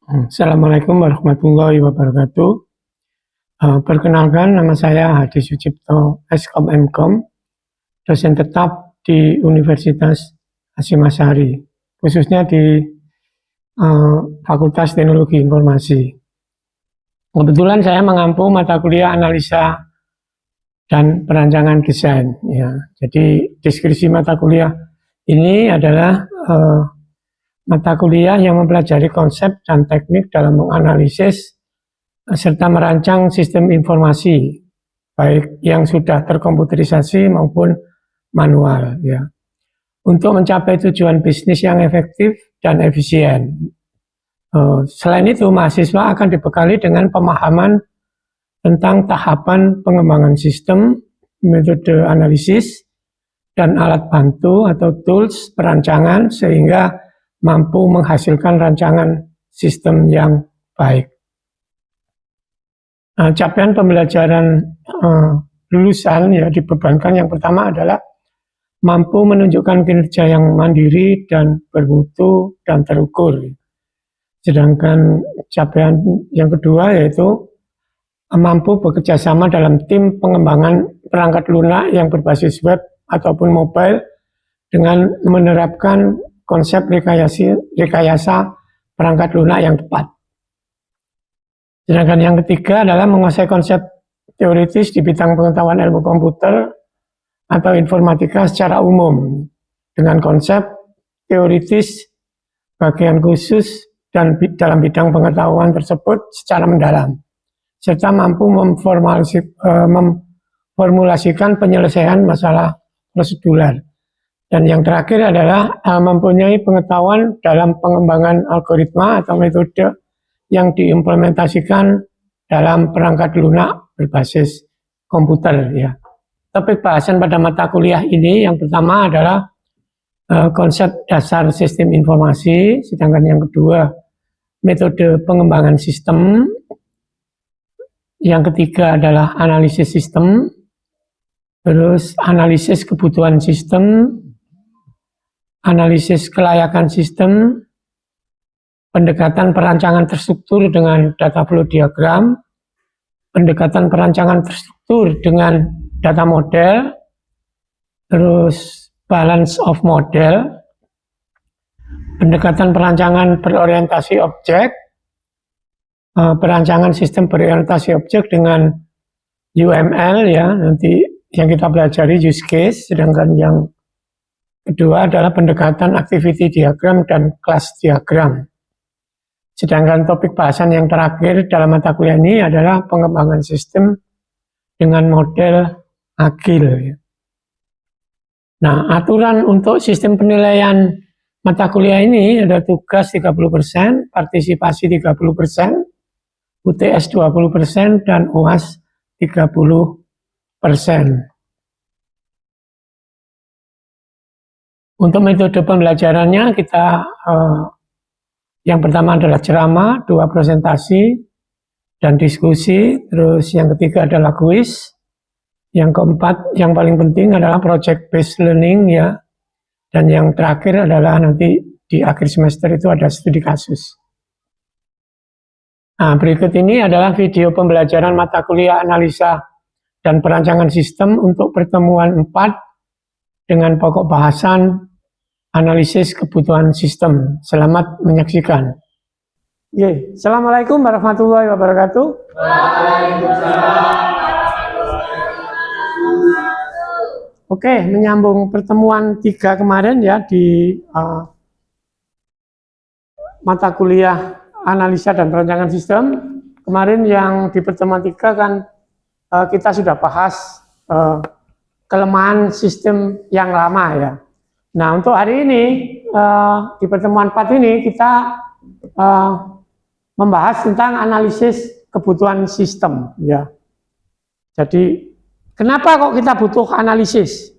Assalamualaikum warahmatullahi wabarakatuh. Perkenalkan, nama saya Hadi Sucipto, Eskom Mkom, dosen tetap di Universitas Hasyim Asy'ari, khususnya di Fakultas Teknologi Informasi. Kebetulan saya mengampu mata kuliah analisa dan perancangan desain. Ya. Jadi deskripsi mata kuliah ini adalah mata kuliah yang mempelajari konsep dan teknik dalam menganalisis serta merancang sistem informasi, baik yang sudah terkomputerisasi maupun manual, ya, untuk mencapai tujuan bisnis yang efektif dan efisien. Selain itu, mahasiswa akan dibekali dengan pemahaman tentang tahapan pengembangan sistem, metode analisis, dan alat bantu atau tools perancangan sehingga mampu menghasilkan rancangan sistem yang baik. Capaian pembelajaran lulusan ya dibebankan yang pertama adalah mampu menunjukkan kinerja yang mandiri dan bermutu dan terukur. Sedangkan capaian yang kedua yaitu mampu bekerjasama dalam tim pengembangan perangkat lunak yang berbasis web ataupun mobile dengan menerapkan konsep rekayasa perangkat lunak yang tepat. Sedangkan yang ketiga adalah menguasai konsep teoritis di bidang pengetahuan ilmu komputer atau informatika secara umum dengan konsep teoritis bagian khusus dan dalam bidang pengetahuan tersebut secara mendalam, serta mampu memformulasikan penyelesaian masalah prosedural. Dan yang terakhir adalah mempunyai pengetahuan dalam pengembangan algoritma atau metode yang diimplementasikan dalam perangkat lunak berbasis komputer. Ya. Topik bahasan pada mata kuliah ini yang pertama adalah konsep dasar sistem informasi, sedangkan yang kedua metode pengembangan sistem, yang ketiga adalah analisis sistem, terus analisis kebutuhan sistem, analisis kelayakan sistem, pendekatan perancangan terstruktur dengan data flow diagram, pendekatan perancangan terstruktur dengan data model, terus balance of model, pendekatan perancangan berorientasi objek, perancangan sistem berorientasi objek dengan UML ya, nanti yang kita pelajari use case, sedangkan yang kedua adalah pendekatan activity diagram dan class diagram. Sedangkan topik bahasan yang terakhir dalam mata kuliah ini adalah pengembangan sistem dengan model agil. Nah, aturan untuk sistem penilaian mata kuliah ini ada tugas 30%, partisipasi 30%, UTS 20%, dan UAS 30%. Untuk metode pembelajarannya kita yang pertama adalah ceramah, 2 presentasi dan diskusi, terus yang ketiga adalah kuis, yang keempat yang paling penting adalah project based learning ya, dan yang terakhir adalah nanti di akhir semester itu ada studi kasus. Nah, berikut ini adalah video pembelajaran mata kuliah analisa dan perancangan sistem untuk pertemuan 4 dengan pokok bahasan analisis kebutuhan sistem. Selamat menyaksikan. Assalamualaikum warahmatullahi wabarakatuh. Waalaikumsalam. Oke, menyambung pertemuan 3 kemarin ya di mata kuliah analisa dan perancangan sistem. Kemarin yang di pertemuan 3 kan kita sudah bahas kelemahan sistem yang lama ya. Nah, untuk hari ini di pertemuan 4 ini kita membahas tentang analisis kebutuhan sistem ya. Jadi kenapa kok kita butuh analisis?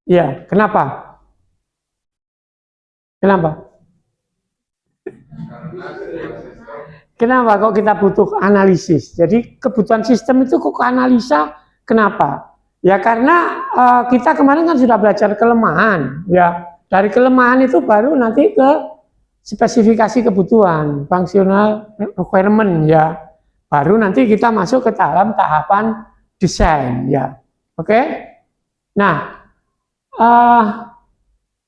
Ya, kenapa? Kenapa? Kenapa kok kita butuh analisis? Jadi kebutuhan sistem itu kok analisa, kenapa? Ya karena kita kemarin kan sudah belajar kelemahan, ya dari kelemahan itu baru nanti ke spesifikasi kebutuhan, functional requirement ya. Baru nanti kita masuk ke dalam tahapan desain ya. Oke. Nah,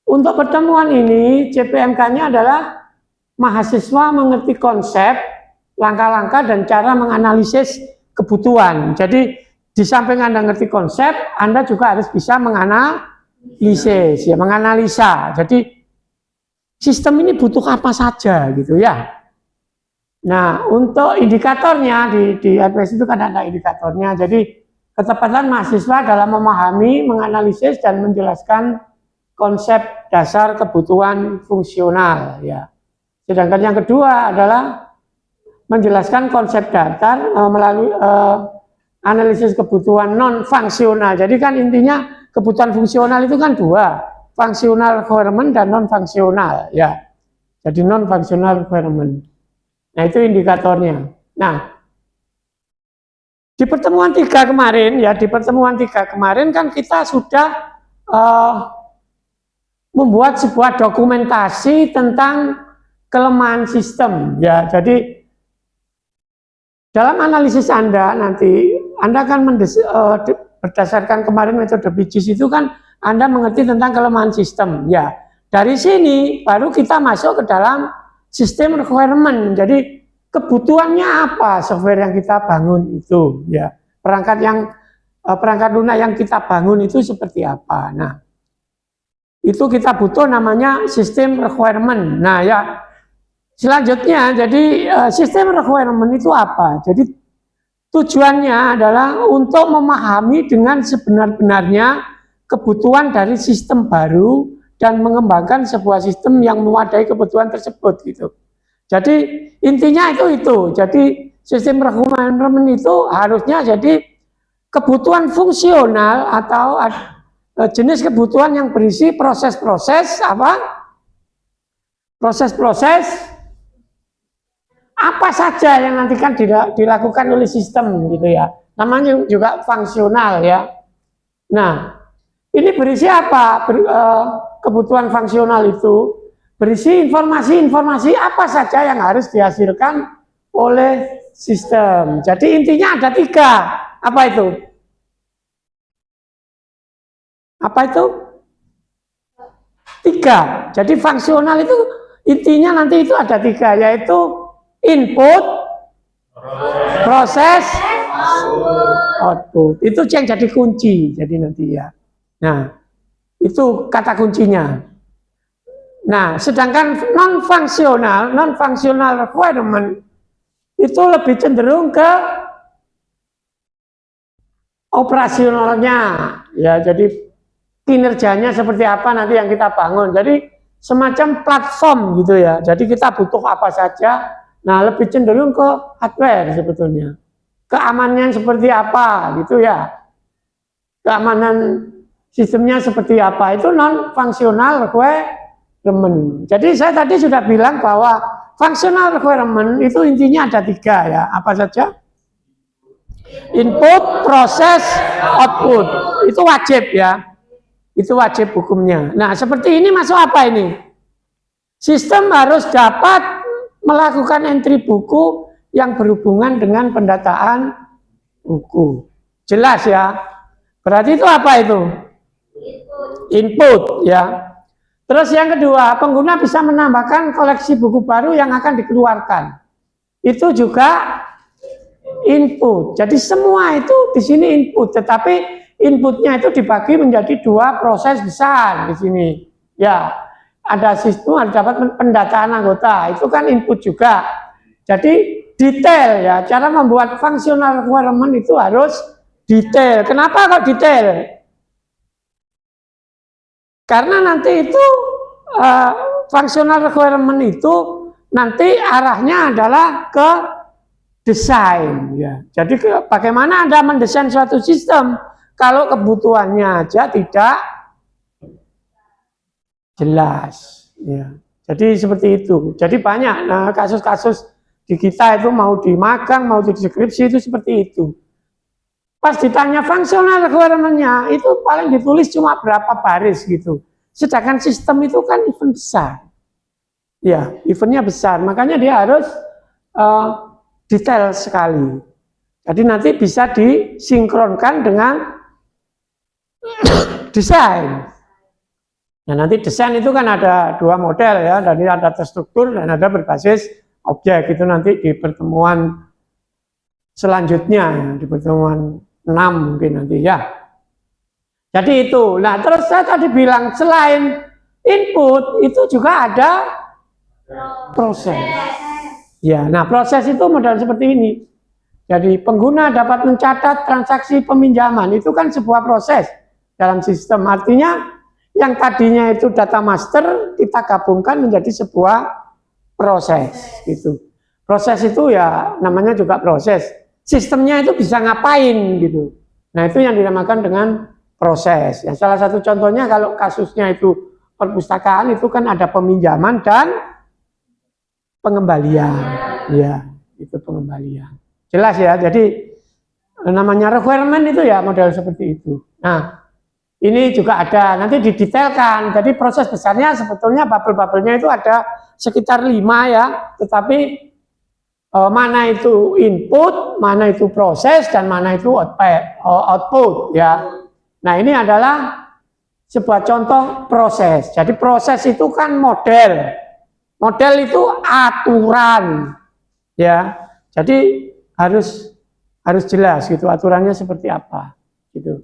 untuk pertemuan ini CPMK-nya adalah mahasiswa mengerti konsep, langkah-langkah dan cara menganalisis kebutuhan. Jadi di samping Anda ngerti konsep, Anda juga harus bisa menganalisis, ya, menganalisa. Jadi sistem ini butuh apa saja gitu ya. Nah, untuk indikatornya di RPS itu kan ada indikatornya. Jadi ketepatan mahasiswa dalam memahami, menganalisis dan menjelaskan konsep dasar kebutuhan fungsional ya. Sedangkan yang kedua adalah menjelaskan konsep dasar melalui analisis kebutuhan non fungsional. Jadi kan intinya kebutuhan fungsional itu kan dua, functional requirement dan non fungsional ya. Jadi non functional requirement. Nah, itu indikatornya. Nah, di pertemuan 3 kemarin ya, di pertemuan 3 kemarin kan kita sudah membuat sebuah dokumentasi tentang kelemahan sistem ya. Jadi dalam analisis Anda nanti Anda akan berdasarkan kemarin metode BIJIS itu kan Anda mengerti tentang kelemahan sistem ya. Dari sini baru kita masuk ke dalam sistem requirement. Jadi kebutuhannya apa software yang kita bangun itu ya. Perangkat lunak yang kita bangun itu seperti apa. Nah, itu kita butuh namanya sistem requirement. Nah ya, selanjutnya jadi sistem requirement itu apa? Jadi tujuannya adalah untuk memahami dengan sebenar-benarnya kebutuhan dari sistem baru dan mengembangkan sebuah sistem yang memadai kebutuhan tersebut gitu. Jadi intinya itu. Jadi sistem requirement itu harusnya jadi kebutuhan fungsional atau jenis kebutuhan yang berisi proses-proses apa saja yang nanti kan dilakukan oleh sistem gitu ya. Namanya juga fungsional ya. Nah, ini berisi apa? Kebutuhan fungsional itu berisi informasi-informasi apa saja yang harus dihasilkan oleh sistem. Jadi intinya ada 3. Apa itu? Apa itu? 3. Jadi fungsional itu intinya nanti itu ada 3, yaitu input, proses, output. Itu yang jadi kunci. Jadi nanti ya. Nah, itu kata kuncinya. Nah, sedangkan non-functional requirement itu lebih cenderung ke operasionalnya. Ya, jadi kinerjanya seperti apa nanti yang kita bangun. Jadi semacam platform gitu ya. Jadi kita butuh apa saja. Nah, lebih cenderung ke hardware sebetulnya. Keamanannya seperti apa gitu ya. Keamanan sistemnya seperti apa. Itu non-functional requirement. Jadi saya tadi sudah bilang bahwa functional requirement itu intinya ada 3 ya. Apa saja? Input, proses, output. Itu wajib ya. Itu wajib hukumnya. Nah, seperti ini masuk apa ini? Sistem harus dapat melakukan entry buku yang berhubungan dengan pendataan buku. Jelas ya. Berarti itu apa itu? Input ya. Terus yang kedua, pengguna bisa menambahkan koleksi buku baru yang akan dikeluarkan. Itu juga input. Jadi semua itu di sini input, tetapi inputnya itu dibagi menjadi 2 proses besar di sini. Ya, ada sistem, ada dapat pendataan anggota, itu kan input juga. Jadi detail ya, cara membuat functional requirement itu harus detail. Kenapa kok detail? Karena nanti itu functional requirement itu nanti arahnya adalah ke desain ya. Jadi bagaimana Anda mendesain suatu sistem kalau kebutuhannya aja tidak jelas ya. Jadi seperti itu. Jadi banyak kasus-kasus di kita itu mau di magang, mau di deskripsi itu seperti itu. Pas ditanya functional requirement-nya itu paling ditulis cuma berapa baris gitu. Sedangkan sistem itu kan event besar. Ya, eventnya besar, makanya dia harus detail sekali. Jadi nanti bisa disinkronkan dengan desain. Nah, nanti desain itu kan ada dua model ya, dan ada terstruktur dan ada berbasis objek. Itu nanti di pertemuan selanjutnya, ya, di pertemuan 6 mungkin nanti ya. Jadi itu. Nah, terus saya tadi bilang selain input itu juga ada proses. Ya, nah proses itu model seperti ini. Jadi pengguna dapat mencatat transaksi peminjaman, itu kan sebuah proses dalam sistem. Artinya yang tadinya itu data master kita gabungkan menjadi sebuah proses gitu. Proses itu ya namanya juga proses. Sistemnya itu bisa ngapain gitu. Nah, itu yang dinamakan dengan proses. Ya, salah satu contohnya kalau kasusnya itu perpustakaan itu kan ada peminjaman dan pengembalian. Ya, itu pengembalian. Jelas ya. Jadi namanya requirement itu ya model seperti itu. Nah, ini juga ada, nanti didetailkan. Jadi proses besarnya sebetulnya bubble-bubble-nya itu ada sekitar 5 ya. Tetapi mana itu input, mana itu proses, dan mana itu output ya. Nah, ini adalah sebuah contoh proses. Jadi proses itu kan model. Model itu aturan ya. Jadi harus jelas gitu aturannya seperti apa gitu.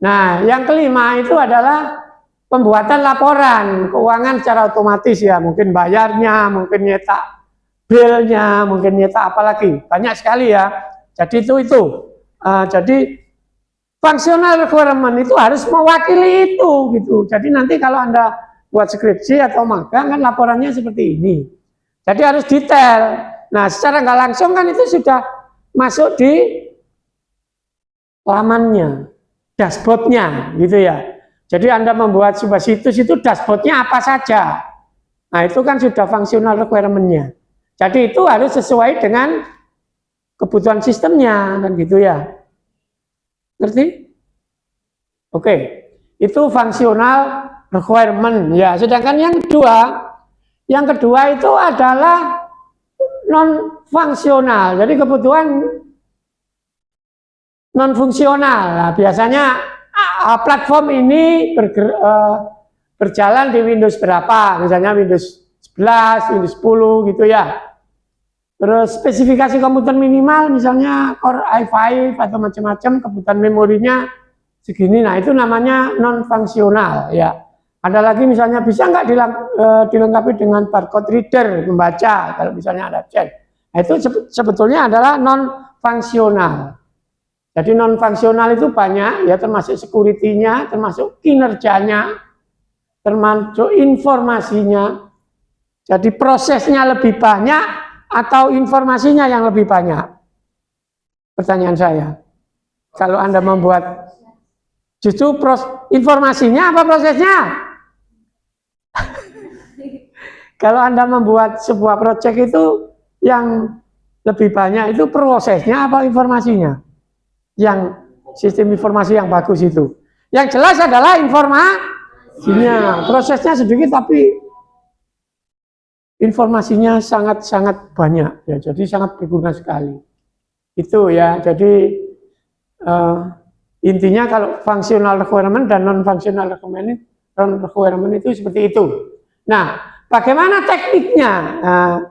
Nah, yang kelima itu adalah pembuatan laporan keuangan secara otomatis ya, mungkin bayarnya, mungkin nyetak bilnya, mungkin nyetak apalagi, banyak sekali ya. Jadi itu. Jadi functional requirement itu harus mewakili itu gitu. Jadi nanti kalau Anda buat skripsi atau magang kan laporannya seperti ini. Jadi harus detail. Nah, secara nggak langsung kan itu sudah masuk di lamannya, dashboardnya gitu ya. Jadi Anda membuat sebuah situs itu dashboardnya apa saja. Nah, itu kan sudah functional requirement-nya. Jadi itu harus sesuai dengan kebutuhan sistemnya kan gitu ya. Ngerti? Oke. Itu functional requirement ya. Sedangkan yang kedua itu adalah non fungsional. Jadi kebutuhan non fungsional. Nah, biasanya platform ini berjalan di Windows berapa? Misalnya Windows 11, Windows 10 gitu ya. Terus spesifikasi komputer minimal misalnya Core i5 atau macam-macam, kebutuhan memorinya segini. Nah, itu namanya non fungsional ya. Ada lagi misalnya bisa nggak dilengkapi dengan barcode reader, membaca kalau misalnya ada chat. Nah, itu sebetulnya adalah non fungsional. Jadi non fungsional itu banyak ya, termasuk security-nya, termasuk kinerjanya, termasuk informasinya. Jadi prosesnya lebih banyak atau informasinya yang lebih banyak? Pertanyaan saya. Kalau Anda membuat justru informasinya apa prosesnya? Kalau Anda membuat sebuah proyek itu yang lebih banyak itu prosesnya apa informasinya? Yang sistem informasi yang bagus itu. Yang jelas adalah informasinya. Prosesnya sedikit tapi informasinya sangat-sangat banyak ya. Jadi sangat berguna sekali. Itu ya. Jadi intinya kalau functional requirement dan non functional requirement itu seperti itu. Nah, bagaimana tekniknya?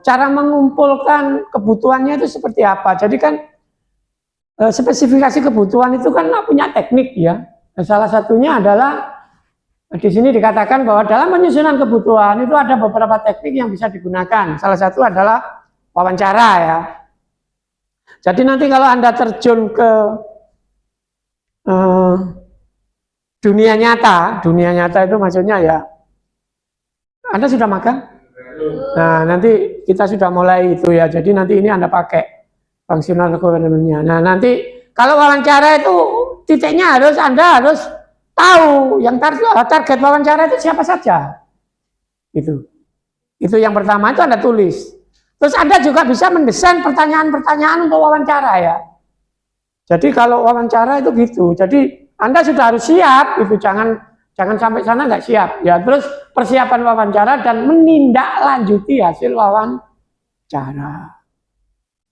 Cara mengumpulkan kebutuhannya itu seperti apa? Jadi kan spesifikasi kebutuhan itu kan punya teknik ya. Salah satunya adalah di sini dikatakan bahwa dalam penyusunan kebutuhan itu ada beberapa teknik yang bisa digunakan. Salah satu adalah wawancara ya. Jadi nanti kalau Anda terjun ke dunia nyata itu maksudnya ya, Anda sudah makan? Nah, nanti kita sudah mulai itu ya. Jadi nanti ini Anda pakai functional requirement-nya. Nah, nanti kalau wawancara itu titiknya Anda harus tahu yang target wawancara itu siapa saja. Itu yang pertama, itu Anda tulis. Terus Anda juga bisa mendesain pertanyaan-pertanyaan untuk wawancara ya. Jadi kalau wawancara itu gitu. Jadi Anda sudah harus siap itu, jangan Jangan sampai sana nggak siap. Ya, terus persiapan wawancara dan menindaklanjuti hasil wawancara.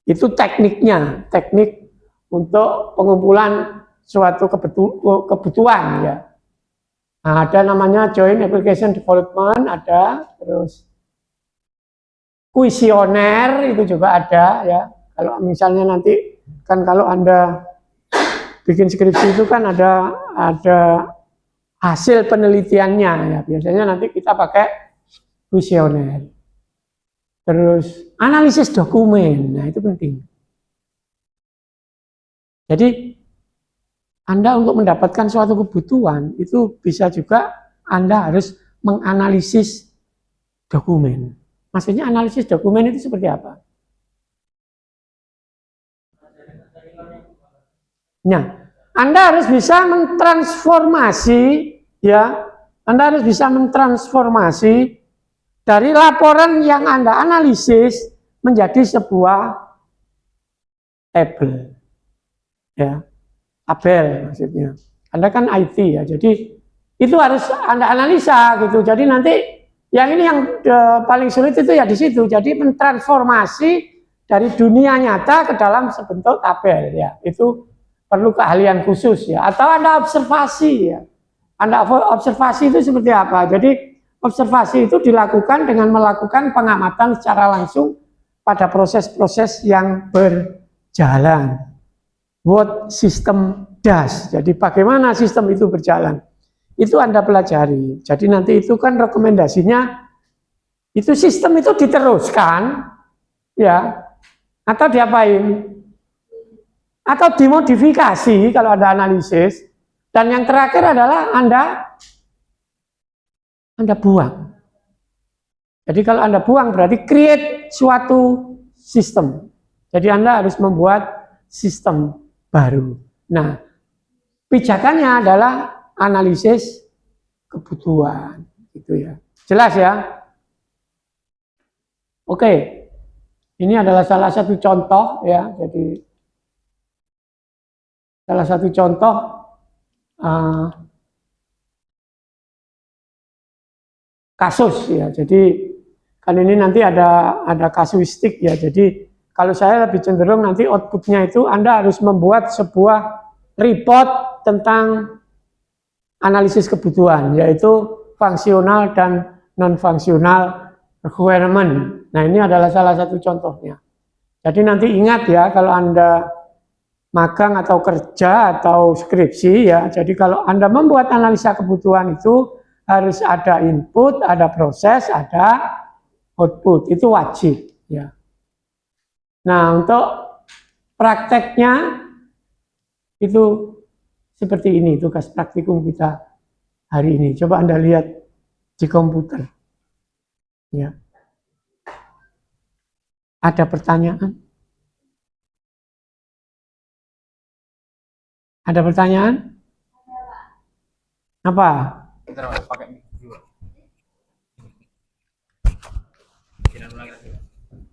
Itu tekniknya, teknik untuk pengumpulan suatu kebutuhan ya. Nah, ada namanya joint application development, ada terus kuesioner itu juga ada ya. Kalau misalnya nanti kan kalau Anda bikin skripsi itu kan ada hasil penelitiannya ya. Biasanya nanti kita pakai kuesioner. Terus analisis dokumen, nah itu penting. Jadi Anda untuk mendapatkan suatu kebutuhan itu bisa juga Anda harus menganalisis dokumen. Maksudnya analisis dokumen itu seperti apa? Nah, Anda harus bisa mentransformasi ya. Anda harus bisa mentransformasi dari laporan yang Anda analisis menjadi sebuah tabel. Ya. Tabel maksudnya. Anda kan IT ya, jadi itu harus Anda analisa gitu. Jadi nanti yang ini yang paling sulit itu ya di situ. Jadi mentransformasi dari dunia nyata ke dalam sebentuk tabel ya. Itu perlu keahlian khusus ya. Atau Anda observasi ya. Anda observasi itu seperti apa? Jadi observasi itu dilakukan dengan melakukan pengamatan secara langsung pada proses-proses yang berjalan. What system does. Jadi bagaimana sistem itu berjalan. Itu Anda pelajari. Jadi nanti itu kan rekomendasinya itu sistem itu diteruskan ya atau diapain? Atau dimodifikasi kalau ada analisis. Dan yang terakhir adalah Anda buang. Jadi kalau Anda buang berarti create suatu sistem. Jadi Anda harus membuat sistem baru. Nah, pijakannya adalah analisis kebutuhan, gitu ya. Jelas ya? Oke, ini adalah salah satu contoh ya. Jadi salah satu contoh kasus ya. Jadi kan ini nanti ada kasuistik ya. Jadi kalau saya lebih cenderung nanti outputnya itu Anda harus membuat sebuah report tentang analisis kebutuhan, yaitu fungsional dan non-fungsional requirement. Nah ini adalah salah satu contohnya. Jadi nanti ingat ya kalau Anda magang atau kerja atau skripsi ya, jadi kalau Anda membuat analisa kebutuhan itu harus ada input, ada proses, ada output, itu wajib ya. Nah, untuk prakteknya itu seperti ini tugas praktikum kita hari ini. Coba Anda lihat di komputer. Ya. Ada pertanyaan? Ada pertanyaan? Apa?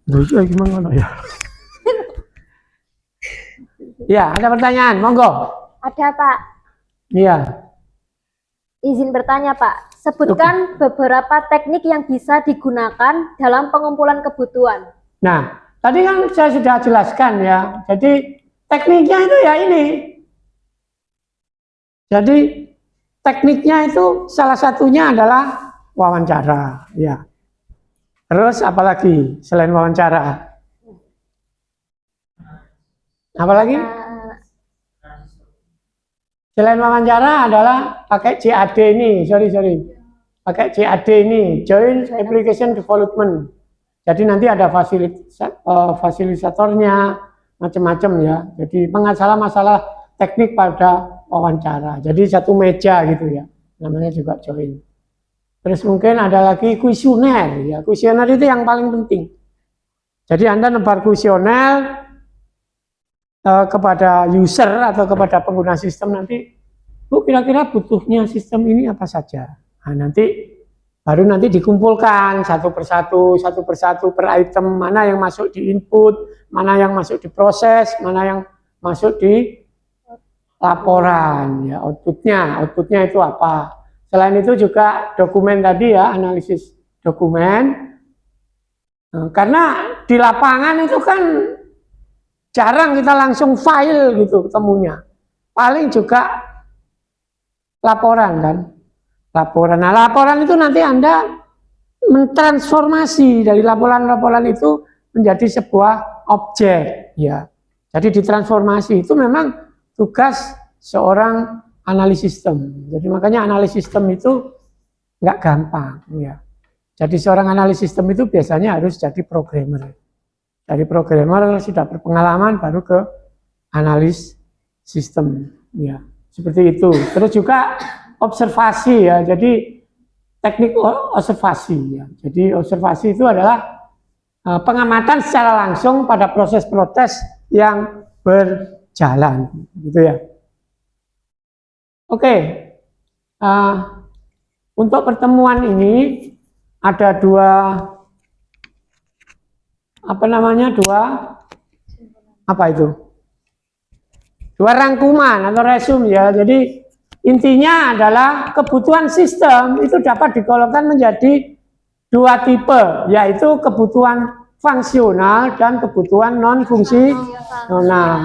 Gimana ya? Ya, ada pertanyaan, monggo. Ada, Pak. Iya. Izin bertanya, Pak. Sebutkan beberapa teknik yang bisa digunakan dalam pengumpulan kebutuhan. Nah, tadi kan saya sudah jelaskan ya. Jadi tekniknya itu ya ini. Jadi tekniknya itu salah satunya adalah wawancara, ya. Terus apalagi selain wawancara? Apalagi? Selain wawancara adalah pakai CAD ini, pakai CAD ini, Joint Application Development. Jadi nanti ada fasilitatornya, macam-macam ya. Jadi masalah-masalah teknik pada wawancara. Jadi satu meja gitu ya, namanya juga joint. Terus mungkin ada lagi kuesioner, ya. Kuesioner itu yang paling penting. Jadi Anda nebar kuesioner kepada user atau kepada pengguna sistem nanti, Bu kira-kira butuhnya sistem ini apa saja. Nah, nanti baru nanti dikumpulkan satu persatu per item, mana yang masuk di input, mana yang masuk di proses, mana yang masuk di laporan, ya outputnya itu apa. Selain itu juga dokumen tadi ya, analisis dokumen. Karena di lapangan itu kan jarang kita langsung file gitu ketemunya. Paling juga laporan kan. Laporan. Nah, laporan itu nanti Anda mentransformasi dari laporan-laporan itu menjadi sebuah objek ya. Jadi ditransformasi itu memang tugas seorang analis sistem. Jadi makanya analis sistem itu nggak gampang ya. Jadi seorang analis sistem itu biasanya harus jadi programmer. Dari programmer sudah berpengalaman baru ke analis sistem ya. Seperti itu. Terus juga observasi ya. Jadi teknik observasi ya. Jadi observasi itu adalah pengamatan secara langsung pada proses-proses yang berjalan gitu ya. Oke. Untuk pertemuan ini ada dua rangkuman atau resume ya. Jadi intinya adalah kebutuhan sistem itu dapat digolongkan menjadi dua tipe, yaitu kebutuhan fungsional dan kebutuhan non fungsional.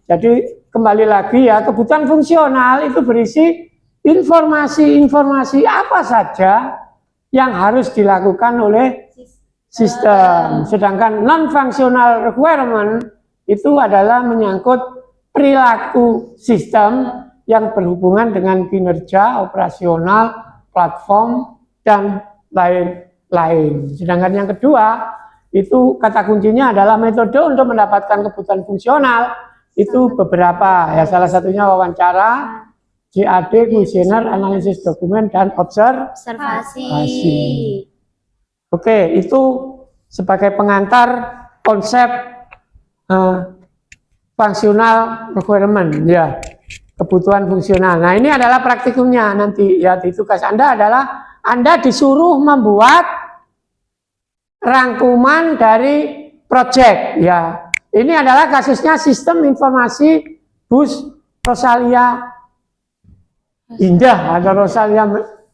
Jadi kembali lagi ya, kebutuhan fungsional itu berisi informasi-informasi apa saja yang harus dilakukan oleh sistem. Sedangkan non functional requirement itu adalah menyangkut perilaku sistem yang berhubungan dengan kinerja operasional, platform, dan lain-lain. Sedangkan yang kedua, itu kata kuncinya adalah metode untuk mendapatkan kebutuhan fungsional. Itu beberapa, ya salah satunya wawancara, CAD, kuesioner, analisis dokumen, dan observasi. Oke, itu sebagai pengantar konsep functional requirement, ya. Kebutuhan fungsional. Nah, ini adalah praktikumnya nanti ya. Di tugas Anda adalah Anda disuruh membuat rangkuman dari project ya. Ini adalah kasusnya sistem informasi bus Rosalia Indah atau Rosalia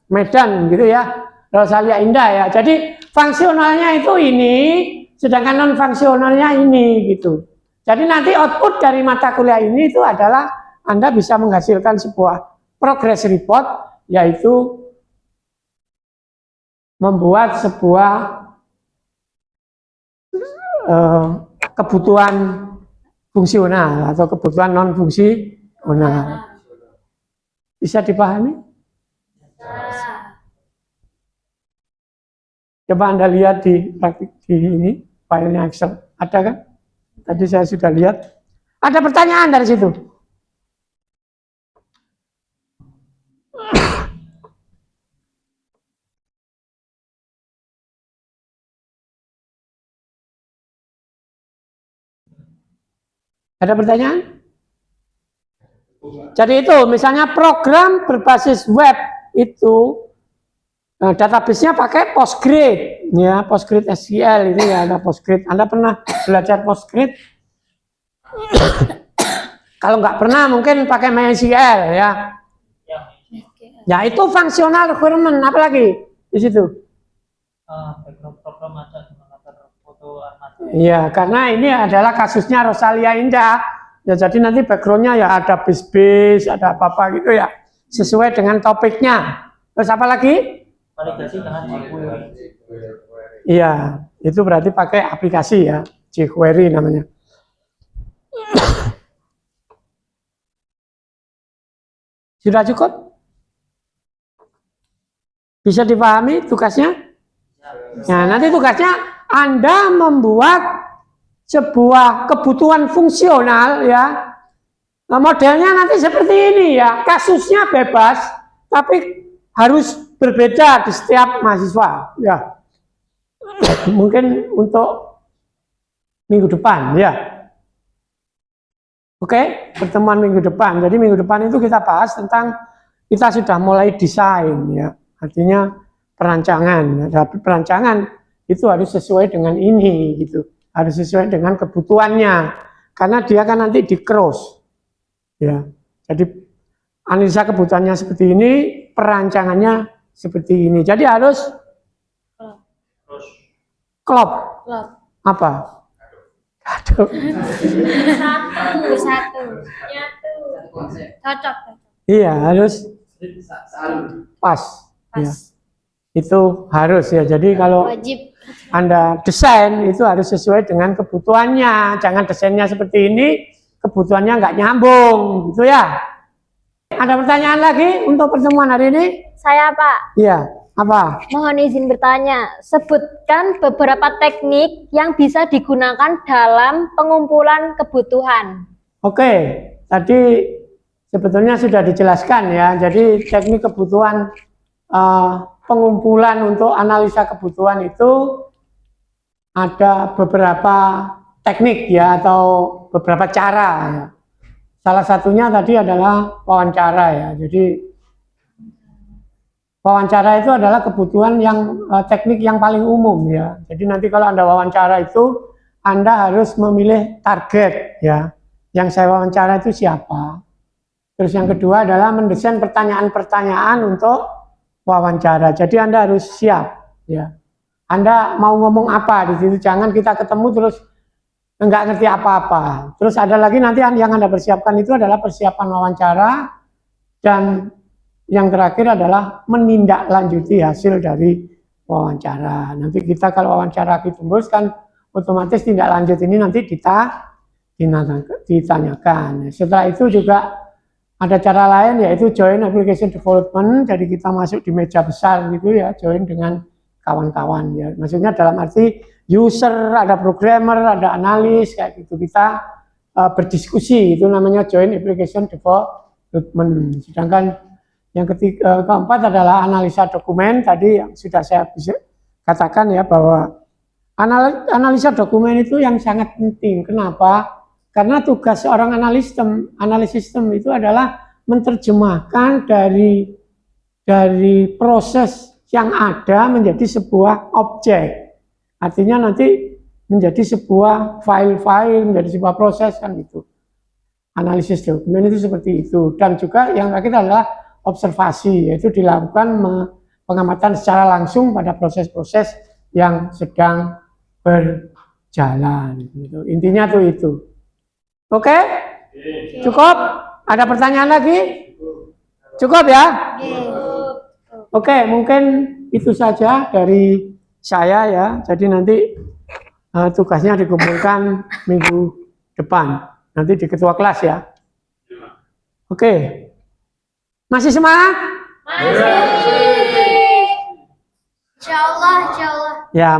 Medan gitu ya. Rosalia Indah ya. Jadi fungsionalnya itu ini, sedangkan non fungsionalnya ini gitu. Jadi nanti output dari mata kuliah ini itu adalah Anda bisa menghasilkan sebuah progress report, yaitu membuat sebuah kebutuhan fungsional atau kebutuhan non fungsional. Bisa dipahami? Coba Anda lihat di ini filenya Excel, ada kan? Tadi saya sudah lihat. Ada pertanyaan dari situ? Ada pertanyaan? Jadi itu misalnya program berbasis web itu database-nya pakai Postgres ya, Postgres SQL ini ya, ada Postgres. Anda pernah belajar Postgres? Kalau nggak pernah mungkin pakai MySQL ya. Ya itu functional requirement, apalagi di situ? Program ada foto armada. Iya, karena ini adalah kasusnya Rosalia Indah. Ya jadi nanti backgroundnya ya ada bis-bis, ada apa-apa gitu ya, sesuai dengan topiknya. Terus apa lagi? Validasi dengan jQuery. Iya, itu berarti pakai aplikasi ya, jQuery namanya. Sudah cukup? Bisa dipahami tugasnya? Nah, nanti tugasnya Anda membuat sebuah kebutuhan fungsional ya. Nah, modelnya nanti seperti ini ya, kasusnya bebas, tapi harus berbeda di setiap mahasiswa ya. Mungkin untuk minggu depan ya. Oke, pertemuan minggu depan. Jadi minggu depan itu kita bahas tentang, kita sudah mulai desain ya. Artinya perancangan. Tapi perancangan itu harus sesuai dengan ini gitu. Harus sesuai dengan kebutuhannya. Karena dia kan nanti di cross. Ya. Jadi analisa kebutuhannya seperti ini, perancangannya seperti ini. Jadi harus Terus klop. Klop. Apa? Aduh. Satu. Nyatu. Cocok. Iya, harus pas. Pas. Ya. Itu harus ya. Jadi kalau Wajib. Anda desain itu harus sesuai dengan kebutuhannya. Jangan desainnya seperti ini, kebutuhannya nggak nyambung, gitu ya. Ada pertanyaan lagi untuk pertemuan hari ini? Saya Pak, Iya, apa? mohon izin bertanya. Sebutkan beberapa teknik yang bisa digunakan dalam pengumpulan kebutuhan. Oke, tadi sebetulnya sudah dijelaskan ya. Jadi teknik kebutuhan pengumpulan untuk analisa kebutuhan itu ada beberapa teknik ya atau beberapa cara ya. Salah satunya tadi adalah wawancara ya. Jadi wawancara itu adalah kebutuhan yang teknik yang paling umum ya. Jadi nanti kalau Anda wawancara itu Anda harus memilih target ya. Yang saya wawancara itu siapa. Terus yang kedua adalah mendesain pertanyaan-pertanyaan untuk wawancara. Jadi Anda harus siap ya. Anda mau ngomong apa di situ, jangan kita ketemu terus enggak ngerti apa-apa. Terus ada lagi nanti yang Anda persiapkan itu adalah persiapan wawancara, dan yang terakhir adalah menindaklanjuti hasil dari wawancara. Nanti kita kalau wawancara ditembus kan otomatis tindak lanjut ini nanti ditanyakan. Setelah itu juga ada cara lain yaitu join application development. Jadi kita masuk di meja besar gitu ya, join dengan kawan-kawan ya. Maksudnya dalam arti user, ada programmer, ada analis kayak gitu. Kita berdiskusi, itu namanya join application development. Sedangkan yang keempat adalah analisa dokumen. Tadi yang sudah saya katakan ya bahwa analisa dokumen itu yang sangat penting. Kenapa? Karena tugas seorang analis sistem itu adalah menerjemahkan dari proses yang ada menjadi sebuah objek. Artinya nanti menjadi sebuah file-file, menjadi sebuah proses kan gitu. Analisis dokumen itu seperti itu. Dan juga yang terakhir adalah observasi, yaitu dilakukan pengamatan secara langsung pada proses-proses yang sedang berjalan. Gitu. Intinya tuh itu. Oke? Cukup? Ada pertanyaan lagi? Cukup ya? Oke, mungkin itu saja dari saya ya. Jadi nanti tugasnya dikumpulkan minggu depan. Nanti di ketua kelas ya. Oke. Masih semangat? Masih. Insyaallah, insyaallah. Ya.